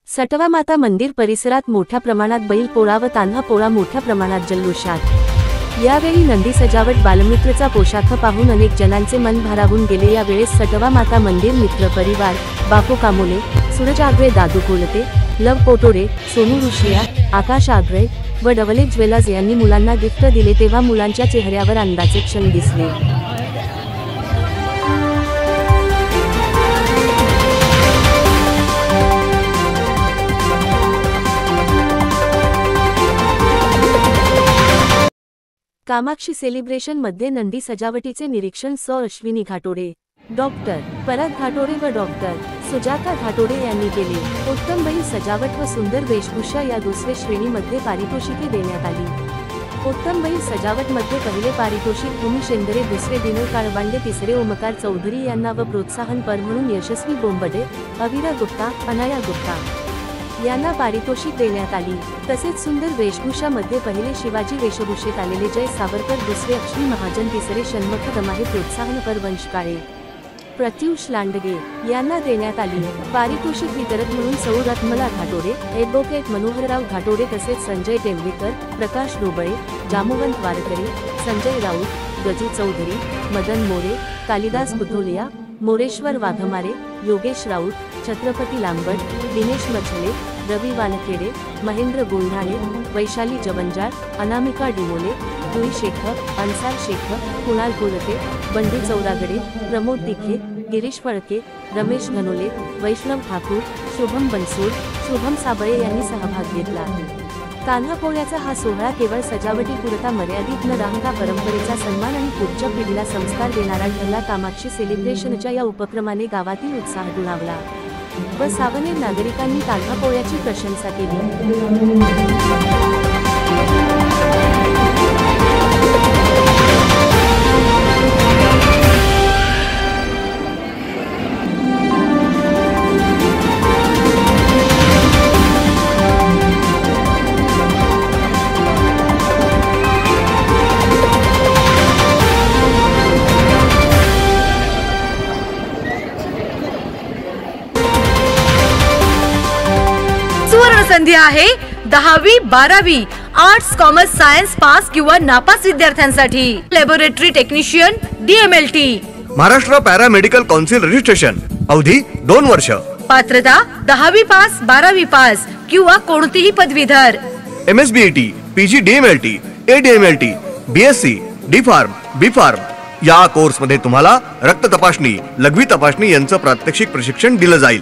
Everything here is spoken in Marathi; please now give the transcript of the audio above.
सटवा माता मंदिर परिसरात मोठ्या प्रमाणात बैल पोळा व तान्हा पोळा मोठ्या प्रमाणात जल्लोषात। यावेळी नंदी सजावट बालमित्रचा पोशाख पाहून अनेक जणांचे मन भारावून गेले। यावेळेस सटवा माता मंदिर मित्र परिवार, बापू कामोले, सूरज आगरे, दादू कोलते, लव पोटोरे, सोनू ऋषिया, आकाश आगरे व डवले ज्वेलर्स यांनी मुलांना गिफ्ट दिले तेव्हा मुलांच्या चेहऱ्यावर आनंदाचे क्षण दिसले। कामाक्षी सेलिब्रेशन मध्ये नंदी सजावटीचे निरीक्षण अश्विनी घाटोडे, डॉक्टर परत घाटोडे व डॉक्टर सुजाता घाटोडे यांनी केले। उत्तम बैल सजावट व सुंदर वेशभूषा या दुसरे श्रेणीमध्ये पारितोषिके देण्यात आली। उत्तम बैल सजावट मध्ये पहिले पारितोषिक भूमी शेंदरे, दुसरे विनोद काळबांडे, तिसरे ओमकार चौधरी यांना व प्रोत्साहनपर म्हणून यशस्वी बोंबडे, अविरा गुप्ता, अनाया गुप्ता यांना पारितोषिक देण्यात आली। तसेच सुंदर वेशभूषा मध्ये पहिले शिवाजी वेशभूषेत आलेले जय सावरकर, दुसरे अक्षय महाजन, तिसरे षण्मुख दमाहे, प्रोत्साहनपर वंश काळे, प्रत्युष लांडगे यांना देण्यात आली। पारितोषिक वितरक म्हणून सौ रत्मला घाटोडे, ॲडव्होकेट मनोहरराव घाटोडे, तसेच संजय टेंबेकर, प्रकाश रोबळे, जामवंत वारकरी, संजय राऊत, गजू चौधरी, मदन मोरे, कालिदास बुद्धोलिया, मोरेश्वर वाघमारे, योगेश राऊत, छत्रपती लांबट, दिनेश मछले, रवी वानखेडे, महेंद्र गोंढाणे, वैशाली जवंजाळ, अनामिका डिमोले, दुई शेख, अन्सार शेख, कुणाल कोलते, बंडू चौरागडे, प्रमोद दिखे, गिरीश फळके, रमेश घनोले, वैष्णव ठाकूर, शुभम बनसोड, शुभम साबळे यांनी सहभाग घेतला। तान्हा पोळ्याचा हा सोहळा केवळ सजावटीपुरता मर्यादित न राहता परंपरेचा सन्मान आणि पुढच्या पिढीला संस्कार देणारा ठरला। कामाक्षी सेलिब्रेशनच्या या उपक्रमाने गावातील उत्साह दुणावला व सावनेर नागरिकांनी तान्हा पोळ्याची प्रशंसा केली। संधी आहे 10वी 12वी आर्ट्स कॉमर्स सायन्स पास किंवा नापास विद्यार्थ्यांसाठी। Laboratory technician DMLT, Maharashtra paramedical council registration, अवधी 2 वर्ष, पात्रता 10वी पास 12वी पास किंवा कोणतीही पदवीधर। MSBET, PG DMLT, ADMLT, BSc, D.Pharm, B.Pharm या कोर्स मध्ये तुम्हाला रक्त तपासणी, लघवी तपासणी यांचं प्रात्यक्षिक प्रशिक्षण दिलं जाईल।